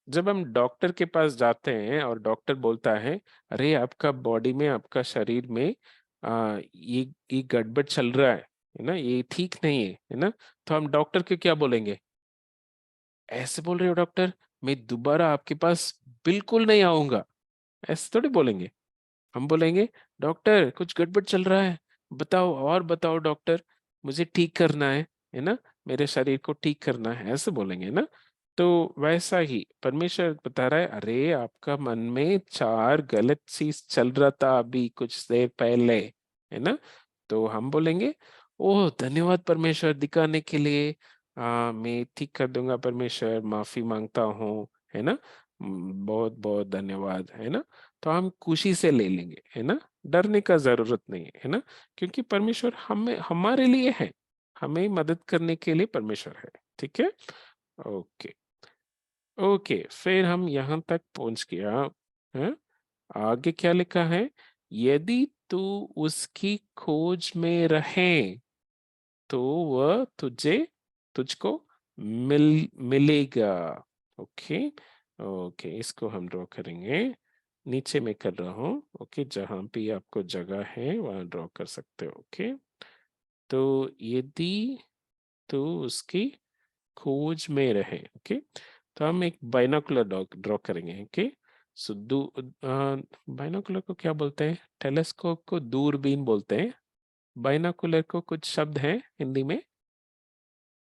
जब हम डॉक्टर के पास जाते हैं और डॉक्टर बोलता है अरे आपका बॉडी में, आपका शरीर में ये गड़बड़ चल रहा है ना, ये ठीक नहीं है ना, तो हम डॉक्टर को क्या बोलेंगे? ऐसे बोल रहे हो डॉक्टर, मैं दोबारा आपके पास बिल्कुल नहीं आऊंगा, ऐसे थोड़ी बोलेंगे। हम बोलेंगे डॉक्टर कुछ गड़बड़ चल रहा है, बताओ और बताओ डॉक्टर, मुझे ठीक करना है ना, मेरे शरीर को ठीक करना है, ऐसे बोलेंगे ना। तो वैसा ही परमेश्वर बता रहा है अरे आपका मन में 4 गलत चीज चल रहा था अभी कुछ देर पहले, है ना। तो हम बोलेंगे ओह धन्यवाद परमेश्वर दिखाने के लिए, मैं ठीक कर दूंगा परमेश्वर, माफी मांगता हूँ, है ना, बहुत बहुत धन्यवाद, है ना। तो हम खुशी से ले लेंगे, है ना, डरने का जरूरत नहीं है ना, क्योंकि परमेश्वर हमें हमारे लिए है, हमें मदद करने के लिए परमेश्वर है। ठीक है, ओके। ओके, फिर हम यहाँ तक पहुंच गया है। आगे क्या लिखा है? यदि तू उसकी खोज में रहे तो वह तुझको मिलेगा। ओके, ओके, इसको हम ड्रॉ करेंगे। नीचे में कर रहा हूँ। ओके, जहां भी आपको जगह है वहां ड्रॉ कर सकते हो। ओके, तो यदि तू उसकी खोज में रहे, ओके, तो हम एक बाइनोकुलर ड्रॉ करेंगे। ओके, सो बाइनोकुलर को क्या बोलते हैं? टेलीस्कोप को दूरबीन बोलते हैं। बाइनोकुलर को कुछ शब्द हैं हिंदी में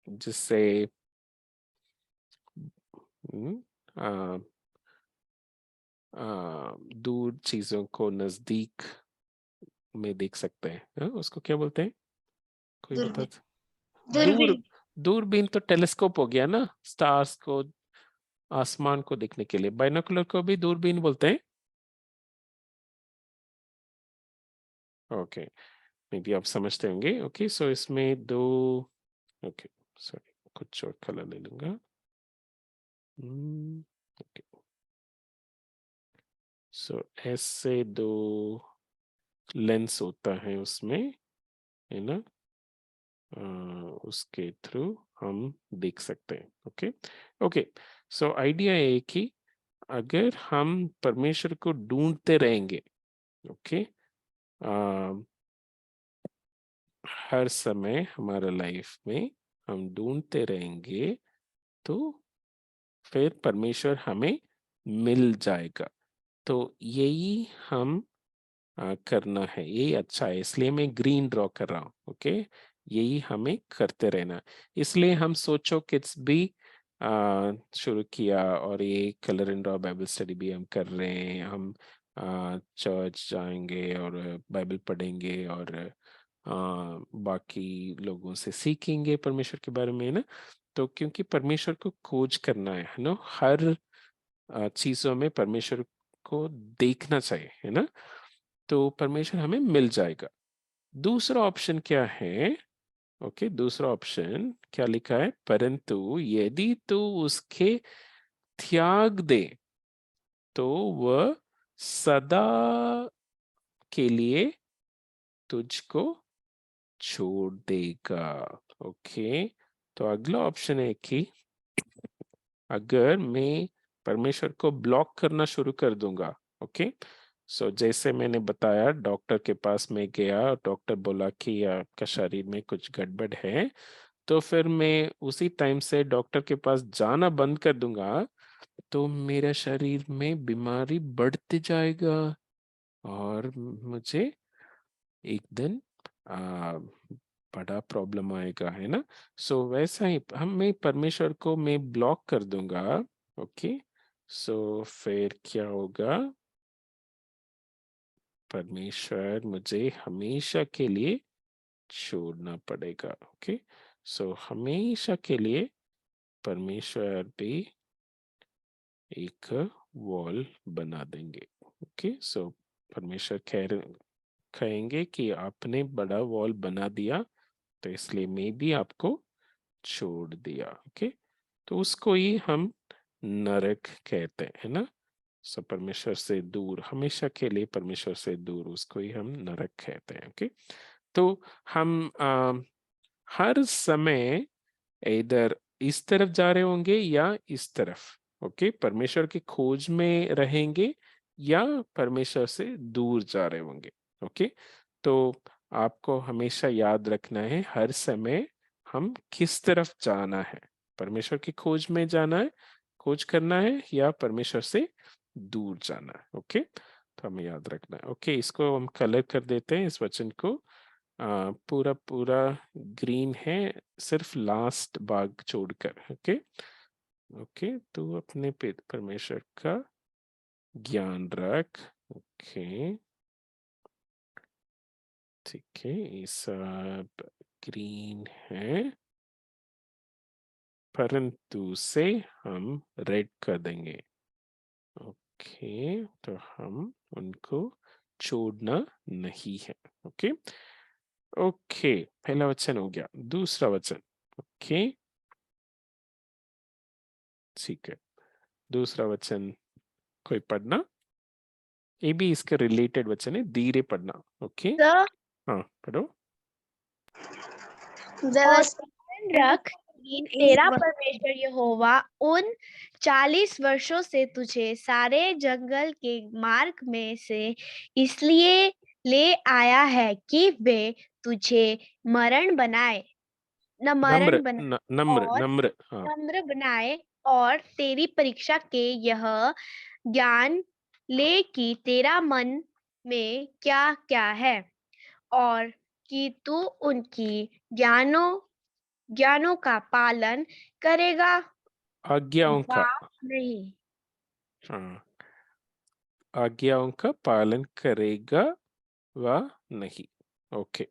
जिससे हम्म, आ, दूर चीजों को नजदीक में देख सकते हैं। उसको क्या बोलते हैं? कोई बता? दूर दूरबीन। दूरबीन तो टेलीस्कोप हो गया ना, स्टार्स को, आसमान को देखने के लिए। बाइनोकुलर को भी दूरबीन बोलते हैं। ओके, मे बी आप समझते होंगे। ओके, सो इसमें दो, ओके सॉरी, कुछ और कलर ले लूंगा। ओके, सो ऐसे दो लेंस होता है उसमें, है ना, उसके थ्रू हम देख सकते हैं। ओके, ओके, सो आइडिया है कि अगर हम परमेश्वर को ढूंढते रहेंगे, ओके, हर समय हमारा लाइफ में हम ढूंढते रहेंगे तो फिर परमेश्वर हमें मिल जाएगा। तो यही हम करना है, यही अच्छा है, इसलिए मैं ग्रीन ड्रॉ कर रहा हूँ। ओके, यही हमें करते रहना। इसलिए हम सोचो किड्स भी शुरू किया और ये colour and draw Bible study भी हम कर रहे हैं। हम चर्च जाएंगे और बाइबल पढ़ेंगे और बाकी लोगों से सीखेंगे परमेश्वर के बारे में, है ना। तो क्योंकि परमेश्वर को खोज करना है ना, हर चीजों में परमेश्वर को देखना चाहिए, है ना, तो परमेश्वर हमें मिल जाएगा। दूसरा ऑप्शन क्या है? ओके, दूसरा ऑप्शन क्या लिखा है? परंतु यदि तू उसके त्याग दे तो वह सदा के लिए तुझको छोड़ देगा। ओके, तो अगला ऑप्शन है कि अगर मैं परमेश्वर को ब्लॉक करना शुरू कर दूंगा, ओके, सो जैसे मैंने बताया डॉक्टर के पास मैं गया, डॉक्टर बोला कि आपका शरीर में कुछ गड़बड़ है, तो फिर मैं उसी टाइम से डॉक्टर के पास जाना बंद कर दूंगा, तो मेरा शरीर में बीमारी बढ़ते जाएगा और मुझे एक दिन आ, बड़ा प्रॉब्लम आएगा, है ना? सो वैसा ही मैं परमेश्वर को मैं ब्लॉक कर दूंगा। ओके, सो फिर क्या होगा? परमेश्वर मुझे हमेशा के लिए छोड़ना पड़ेगा। ओके, सो हमेशा के लिए परमेश्वर भी एक वॉल बना देंगे। ओके, सो परमेश्वर कहेंगे कि आपने बड़ा वॉल बना दिया, तो इसलिए मैं भी आपको छोड़ दिया। ओके, तो उसको ही हम नरक कहते हैं, है ना? सो परमेश्वर से दूर, हमेशा के लिए परमेश्वर से दूर, उसको ही हम नरक कहते हैं। ओके, तो हम हर समय इधर इस तरफ जा रहे होंगे या इस तरफ। ओके, परमेश्वर की खोज में रहेंगे या परमेश्वर से दूर जा रहे होंगे। ओके, तो आपको हमेशा याद रखना है हर समय हम किस तरफ जाना है, परमेश्वर की खोज में जाना है, खोज करना है, या परमेश्वर से दूर जाना है। ओके, तो हमें याद रखना है। ओके, इसको हम कलर कर देते हैं इस वचन को। पूरा पूरा ग्रीन है, सिर्फ लास्ट भाग छोड़कर। ओके, ओके, तो अपने परमेश्वर का ज्ञान रख। ओके, ठीक है, ये सब ग्रीन है, परंतु से हम रेड कर देंगे। ओके, तो हम उनको छोड़ना नहीं है। ओके, ओके, पहला वचन हो गया। दूसरा वचन, ओके, ठीक है, दूसरा वचन कोई पढ़ना? ये भी इसके रिलेटेड वचन है, धीरे पढ़ना। ओके, हाँ पढ़ो। और स्मरण रख कि तेरा परमेश्वर यहोवा उन 40 वर्षों से तुझे सारे जंगल के मार्ग में से इसलिए ले आया है कि वे तुझे मरण बनाए न नम्र मरण बनाए नम्र और नम्र, हाँ, नम्र बनाए और तेरी परीक्षा के यह ज्ञान ले कि तेरा मन में क्या क्या है और कि तू उनकी ज्ञानों का पालन करेगा आज्ञाओं का, वा नहीं। हाँ, आज्ञाओं का पालन करेगा व नहीं। ओके,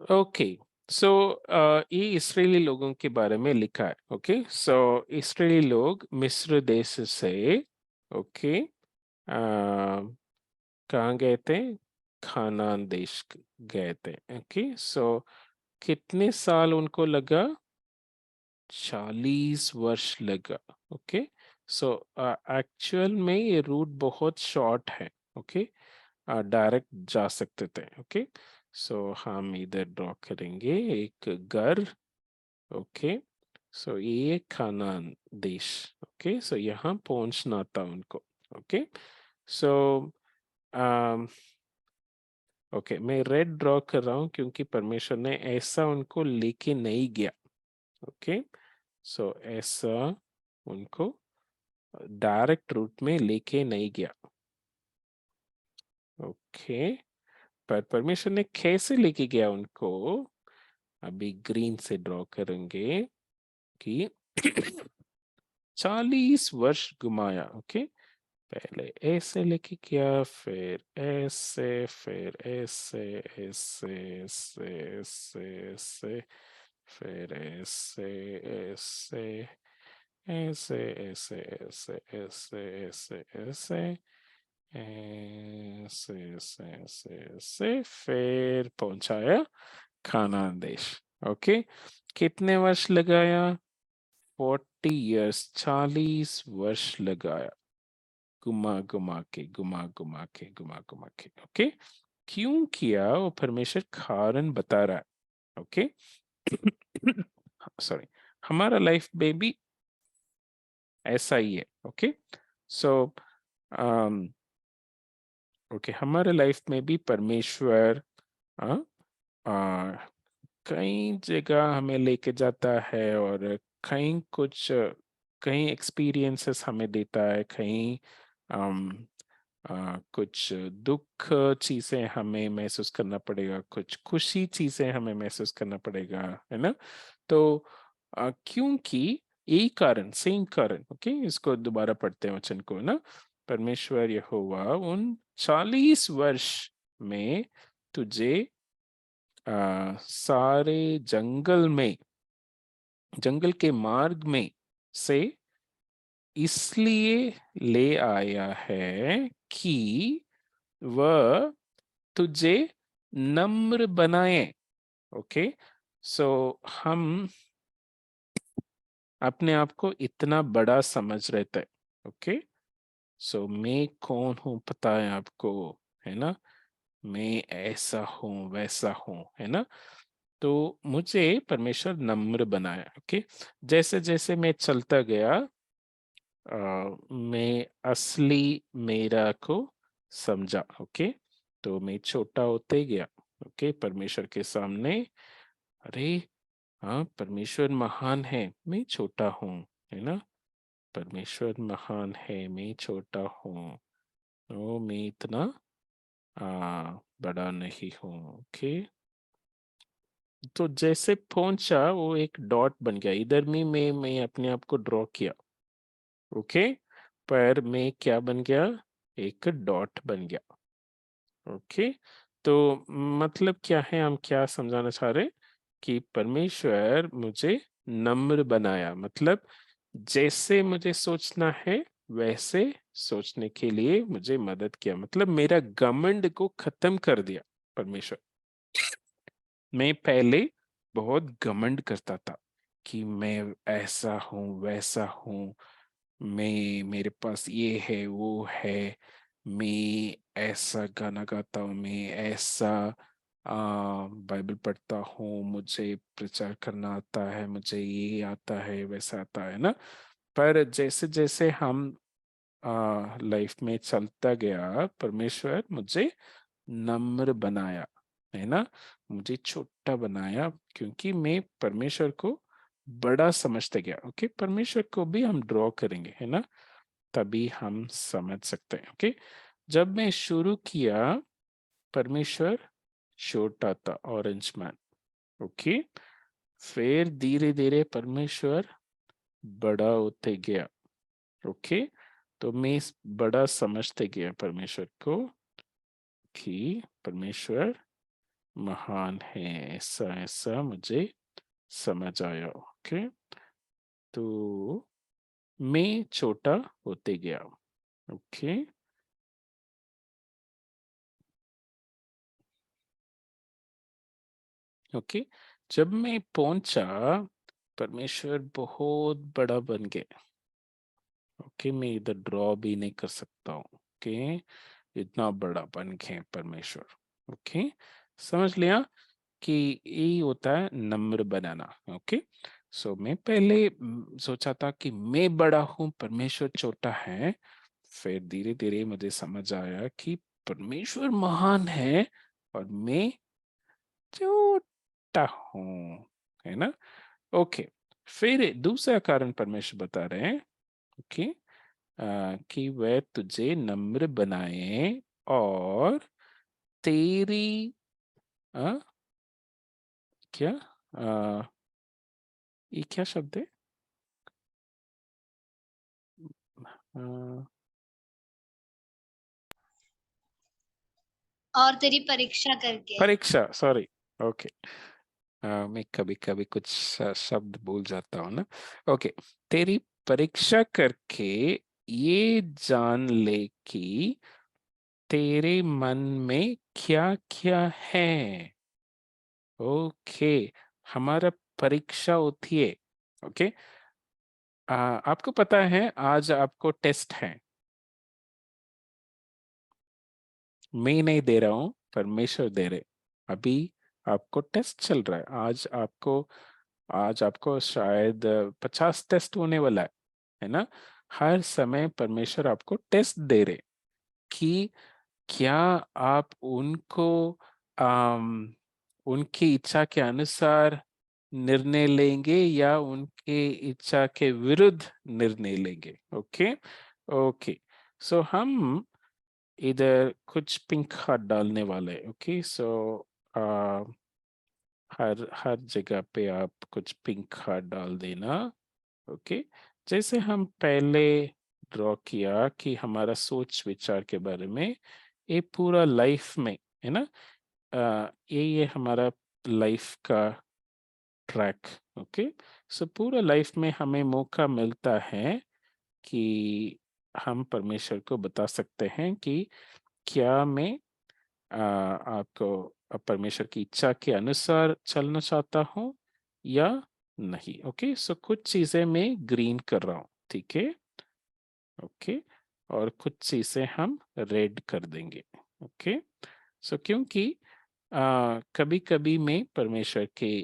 ओके, सो ये इस्राएली लोगों के बारे में लिखा है। ओके, सो इस्राएली लोग मिस्र देश से, ओके, कहाँ गए थे? खानान देश गए थे। ओके, सो कितने साल उनको लगा? 40 वर्ष लगा। ओके, सो एक्चुअल में ये रूट बहुत शॉर्ट है। ओके, डायरेक्ट जा सकते थे। ओके, सो हम इधर ड्रॉ करेंगे एक घर। ओके, सो ये खानान देश। ओके, सो यहाँ पहुंचना था उनको। ओके, सो ओके, मैं रेड ड्रॉ कर रहा हूँ क्योंकि परमेश्वर ने ऐसा उनको लेके नहीं गया। ओके, सो ऐसा उनको डायरेक्ट रूट में लेके नहीं गया। ओके, पर परमेश्वर ने कैसे लेके गया उनको, अभी ग्रीन से ड्रॉ करेंगे कि 40 वर्ष घुमाया। ओके, पहले ऐसे लेके गया, फिर ऐसे, फिर ऐसे, ऐसे, ऐसे, ऐसे, ऐसे, फिर ऐसे, ऐसे, ऐसे, ऐसे, ऐसे, ऐसे, ऐसे, ऐसे, ऐसे, ऐसे, ऐसे, ऐसे, फिर पहुंचाया खानान देश। ओके, कितने वर्ष लगाया? 40 years, 40 वर्ष लगाया, घुमा घुमा के घुमा घुमा के घुमा घुमा के। ओके, क्यों किया वो परमेश्वर कारण बता रहा है। ओके, सॉरी, हमारा लाइफ में भी ऐसा ही है। ओके, सो ओके, हमारे लाइफ में भी परमेश्वर आ, आ, कई जगह हमें लेके जाता है और कई एक्सपीरियंसेस हमें देता है, कहीं अम, कुछ दुख चीजें हमें महसूस करना पड़ेगा, कुछ खुशी चीजें हमें महसूस करना पड़ेगा, है ना। तो क्योंकि यही कारण, सेम कारण। ओके, इसको दोबारा पढ़ते हैं वचन को ना। परमेश्वर यहोवा उन 40 वर्ष में तुझे सारे जंगल के मार्ग में से इसलिए ले आया है कि वह तुझे नम्र बनाए। ओके, सो हम अपने आप को इतना बड़ा समझ रहे थे। ओके, सो मैं कौन हूं पता है आपको, है ना। मैं ऐसा हूं वैसा हूं, है ना। तो मुझे परमेश्वर नम्र बनाया। ओके, जैसे जैसे मैं चलता गया मैं असली मेरा को समझा। ओके, तो मैं छोटा होते गया। ओके, परमेश्वर के सामने, अरे हाँ परमेश्वर महान है, मैं छोटा हूँ, है ना। परमेश्वर महान है, मैं छोटा हूँ, ओ मैं इतना बड़ा नहीं हूँ। ओके, तो जैसे पहुंचा वो एक डॉट बन गया, इधर में मैं अपने आप को ड्रॉ किया। ओके, पर मैं क्या बन गया? एक डॉट बन गया। ओके, तो मतलब क्या है, हम क्या समझाना चाह रहे हैं कि परमेश्वर मुझे नम्र बनाया, मतलब जैसे मुझे सोचना है वैसे सोचने के लिए मुझे मदद किया, मतलब मेरा घमंड को खत्म कर दिया परमेश्वर। मैं पहले बहुत घमंड करता था कि मैं ऐसा हूँ वैसा हूँ, मेरे पास ये है वो है, मैं ऐसा गाना गाता हूँ, मैं ऐसा बाइबल पढ़ता हूँ, मुझे प्रचार करना आता है, मुझे ये आता है वैसा आता है ना। पर जैसे जैसे हम लाइफ में चलता गया, परमेश्वर मुझे नम्र बनाया, है ना। मुझे छोटा बनाया क्योंकि मैं परमेश्वर को बड़ा समझते गया। ओके, परमेश्वर को भी हम ड्रॉ करेंगे, है ना, तभी हम समझ सकते हैं। ओके, जब मैं शुरू किया परमेश्वर छोटा था, ऑरेंज मैन। ओके, फिर धीरे धीरे परमेश्वर बड़ा होते गया। ओके, तो मैं बड़ा समझते गया परमेश्वर को कि परमेश्वर महान है, ऐसा ऐसा मुझे समझ आया। ओके, तो मैं छोटा होते गया। ओके, ओके, जब मैं पहुंचा परमेश्वर बहुत बड़ा बन गए। ओके, मैं इधर ड्रॉ भी नहीं कर सकता हूँ। ओके, इतना बड़ा बन गए परमेश्वर। ओके, समझ लिया कि यही होता है नम्र बनाना। ओके, सो मैं पहले सोचा था कि मैं बड़ा हूं, परमेश्वर छोटा है। फिर धीरे धीरे मुझे समझ आया कि परमेश्वर महान है और मैं छोटा हूं, है ना। ओके, फिर दूसरा कारण परमेश्वर बता रहे हैं। ओके, कि वह तुझे नम्र बनाए और तेरी आ, क्या ये क्या शब्द है? आ, और तेरी परीक्षा करके। परीक्षा, सॉरी। ओके, मैं कभी कभी कुछ शब्द भूल जाता हूँ ना। ओके, तेरी परीक्षा करके ये जान ले कि तेरे मन में क्या क्या है। ओके, हमारा परीक्षा होती है। ओके, आपको पता है आज आपको टेस्ट है। मैं नहीं दे रहा हूँ, परमेश्वर दे रहे। अभी आपको टेस्ट चल रहा है। आज आपको शायद 50 टेस्ट होने वाला है ना। हर समय परमेश्वर आपको टेस्ट दे रहे कि क्या आप उनको अम, उनकी इच्छा के अनुसार निर्णय लेंगे या उनके इच्छा के विरुद्ध निर्णय लेंगे। ओके ओके, सो हम इधर कुछ पिंक खाद डालने वाले। ओके, सो हर हर जगह पे आप कुछ पिंक खाद डाल देना। ओके, जैसे हम पहले ड्रॉ किया कि हमारा सोच विचार के बारे में, ये पूरा लाइफ में है ना। ये हमारा लाइफ का ट्रैक। ओके, सो पूरा लाइफ में हमें मौका मिलता है कि हम परमेश्वर को बता सकते हैं कि क्या मैं आपको परमेश्वर की इच्छा के अनुसार चलना चाहता हूँ या नहीं। ओके, सो कुछ चीजें मैं ग्रीन कर रहा हूँ, ठीक है। ओके, और कुछ चीजें हम रेड कर देंगे। ओके, सो क्योंकि कभी कभी मैं परमेश्वर के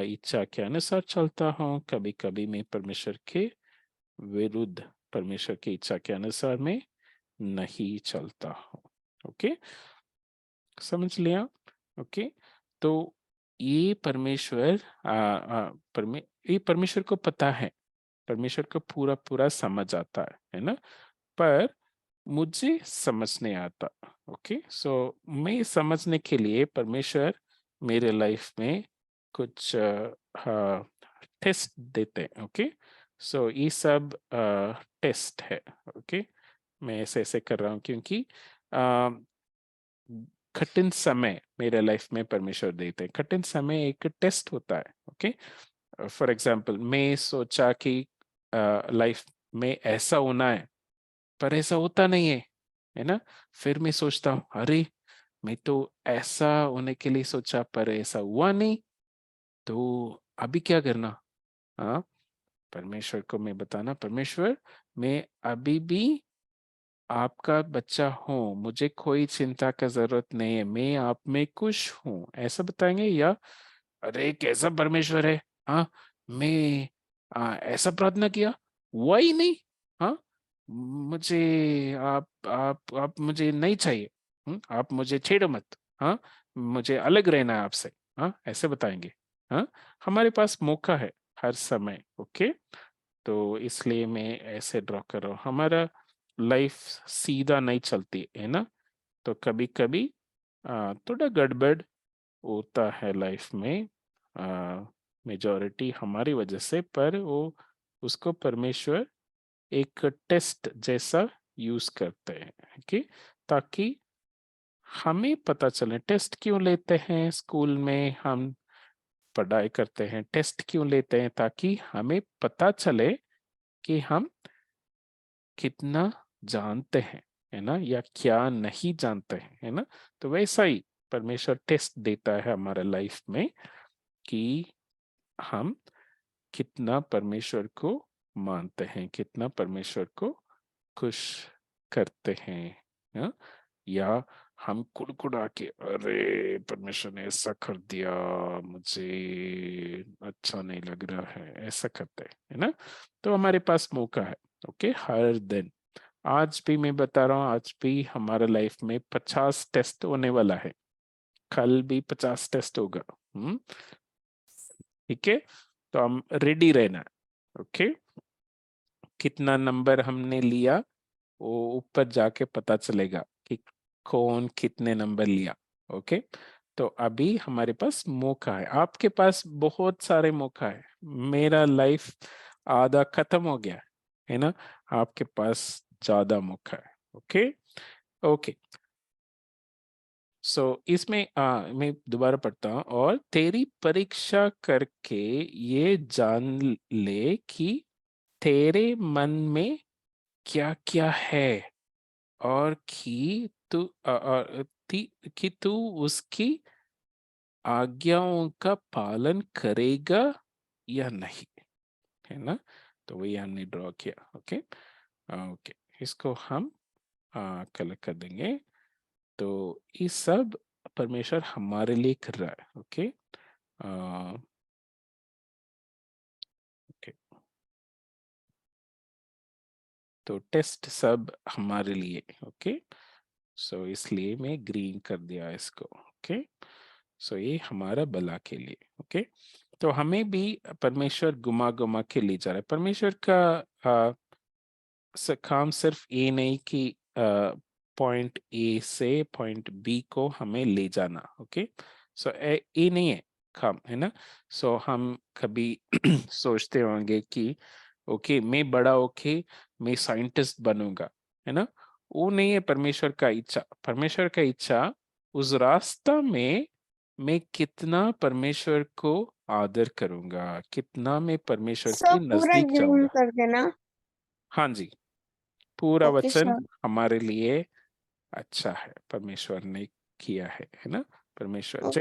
इच्छा के अनुसार चलता हूँ, कभी कभी मैं परमेश्वर के विरुद्ध, परमेश्वर की इच्छा के अनुसार मैं नहीं चलता हूँ। ओके, समझ लिया। ओके, तो ये परमेश्वर ये परमेश्वर को पता है, परमेश्वर को पूरा पूरा समझ आता है ना। पर मुझे समझ नहीं आता। ओके, सो मैं समझने के लिए परमेश्वर मेरे लाइफ में कुछ टेस्ट देते हैं। ओके, सो ये सब टेस्ट है। ओके, मैं ऐसे ऐसे कर रहा हूँ क्योंकि अ, कठिन समय मेरे लाइफ में परमेश्वर देते हैं। कठिन समय एक टेस्ट होता है। ओके, फॉर एग्जाम्पल मैं सोचा कि लाइफ में ऐसा होना है, पर ऐसा होता नहीं है ना। फिर मैं सोचता हूँ, अरे मैं तो ऐसा होने के लिए सोचा पर ऐसा हुआ नहीं, तो अभी क्या करना। हाँ, परमेश्वर को मैं बताना, परमेश्वर मैं अभी भी आपका बच्चा हूँ, मुझे कोई चिंता का जरूरत नहीं है, मैं आप में खुश हूँ, ऐसा बताएंगे। या अरे कैसा परमेश्वर है, हाँ मैं ऐसा प्रार्थना किया, हुआ ही नहीं। हाँ, मुझे आप मुझे नहीं चाहिए। आप मुझे छेड़ो मत। हाँ, मुझे अलग रहना है आपसे। हाँ, ऐसे बताएंगे। हाँ, हमारे पास मौका है हर समय। ओके, तो इसलिए मैं ऐसे ड्रॉ कर रहा हूँ। हमारा लाइफ सीधा नहीं चलती है ना, तो कभी कभी थोड़ा गड़बड़ होता है लाइफ में, मेजॉरिटी हमारी वजह से, पर वो उसको परमेश्वर एक टेस्ट जैसा यूज करते हैं कि ताकि हमें पता चले। टेस्ट क्यों लेते हैं स्कूल में, हम पढ़ाई करते हैं, टेस्ट क्यों लेते हैं, ताकि हमें पता चले कि हम कितना जानते हैं, है ना, या क्या नहीं जानते हैं, है ना। तो वैसा ही परमेश्वर टेस्ट देता है हमारे लाइफ में कि हम कितना परमेश्वर को मानते हैं, कितना परमेश्वर को खुश करते हैं। हाँ? या हम कुड़कुड़ा के, अरे परमेश्वर ने ऐसा कर दिया, मुझे अच्छा नहीं लग रहा है, ऐसा करते हैं, है ना। तो हमारे पास मौका है। ओके, हर दिन, आज भी मैं बता रहा हूँ, आज भी हमारा लाइफ में 50 टेस्ट होने वाला है, कल भी 50 टेस्ट होगा। ठीक है, तो हम रेडी रहना है। ओके, कितना नंबर हमने लिया वो ऊपर जाके पता चलेगा कि कौन कितने नंबर लिया। ओके, तो अभी हमारे पास मौका है, आपके पास बहुत सारे मौका है। मेरा लाइफ आधा खत्म हो गया है ना, आपके पास ज्यादा मौका है। ओके ओके, सो इसमें मैं दोबारा पढ़ता हूँ। और तेरी परीक्षा करके ये जान ले कि तेरे मन में क्या क्या है, और कि तू कि तू उसकी आज्ञाओं का पालन करेगा या नहीं, है ना। तो वही हमने ड्रॉ किया। ओके ओके, इसको हम कलर कर देंगे। तो ये सब परमेश्वर हमारे लिए कर रहा है। ओके ओके, तो टेस्ट सब हमारे लिए। ओके सो इसलिए मैं ग्रीन कर दिया इसको। ओके सो ये हमारा भला के लिए। ओके तो हमें भी परमेश्वर घुमा घुमा के ले जा रहा है। परमेश्वर का काम सिर्फ ये नहीं कि पॉइंट ए से पॉइंट बी को हमें ले जाना। ओके सो ये नहीं है काम, है ना। सो हम कभी सोचते होंगे कि ओके मैं बड़ा होके मैं साइंटिस्ट बनूंगा, है ना। वो नहीं है परमेश्वर का इच्छा। परमेश्वर का इच्छा उस रास्ता में मैं कितना परमेश्वर को आदर करूंगा, कितना मैं परमेश्वर के सब पूरा नजदीक ग्रीन जाऊंगा। कर देना। हाँ जी, पूरा ओके वचन सर। हमारे लिए अच्छा है, परमेश्वर ने किया है ना। परमेश्वर ओके सर।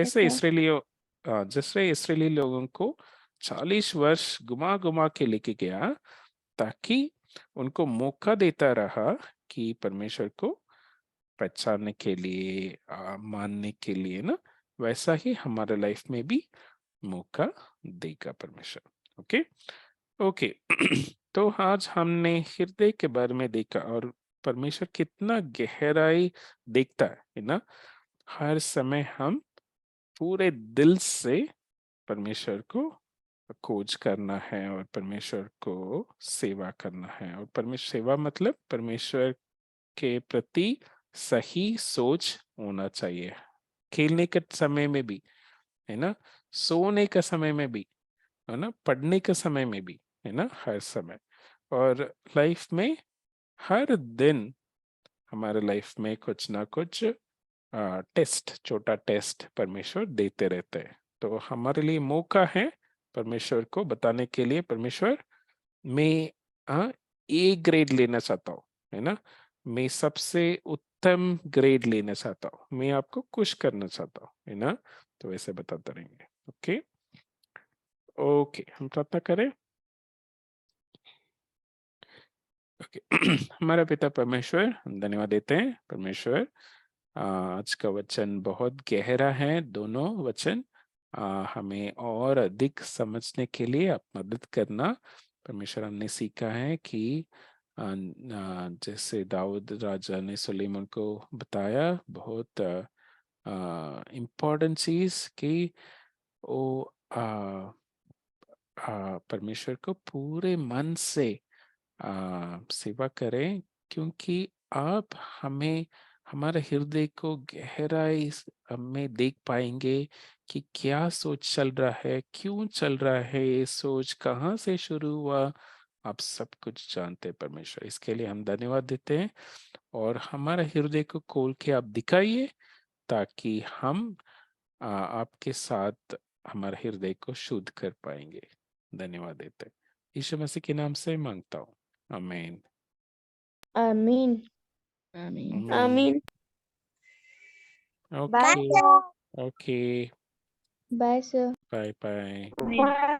जैसे इसराइली लोगों को 40 वर्ष घुमा घुमा के लेके गया ताकि उनको मौका देता रहा कि परमेश्वर को पहचानने के लिए, मानने के लिए ना। वैसा ही हमारे लाइफ में भी मौका देगा परमेश्वर। ओके ओके तो आज हमने हृदय के बारे में देखा और परमेश्वर कितना गहराई देखता है ना। हर समय हम पूरे दिल से परमेश्वर को खोज करना है और परमेश्वर को सेवा करना है। और परमेश्वर सेवा मतलब परमेश्वर के प्रति सही सोच होना चाहिए। खेलने के समय में भी, है ना, सोने का समय में भी, है ना, पढ़ने के समय में भी, है ना, हर समय। और लाइफ में हर दिन हमारे लाइफ में कुछ ना कुछ टेस्ट, छोटा टेस्ट परमेश्वर देते रहते हैं। तो हमारे लिए मौका है परमेश्वर को बताने के लिए, परमेश्वर मैं ए ग्रेड लेना चाहता हूँ, है ना, मैं सबसे उत्तम ग्रेड लेना चाहता हूँ, मैं आपको खुश करना चाहता हूँ, है ना। तो वैसे बताते रहेंगे। ओके ओके, हम प्रार्थना करें। ओके हमारा पिता परमेश्वर, हम धन्यवाद देते हैं परमेश्वर। आज का वचन बहुत गहरा है, दोनों वचन हमें और अधिक समझने के लिए आप मदद करना परमेश्वर। हमने सीखा है कि जैसे दाऊद राजा ने सुलेमान को बताया बहुत इम्पोर्टेंट चीज कि वो परमेश्वर को पूरे मन से सेवा करें, क्योंकि आप हमें, हमारे हृदय को गहराई में देख पाएंगे कि क्या सोच चल रहा है, क्यों चल रहा है, ये सोच कहाँ से शुरू हुआ, आप सब कुछ जानते हैं परमेश्वर। इसके लिए हम धन्यवाद देते हैं और हमारे हृदय को खोल के आप दिखाइए ताकि हम आपके साथ हमारे हृदय को शुद्ध कर पाएंगे। धन्यवाद देते हैं, यीशु मसीह के नाम से मांगता हूँ, आमीन आमीन। आमीन। आमीन। Bye okay sir. Okay, bye sir. Bye bye. Bye.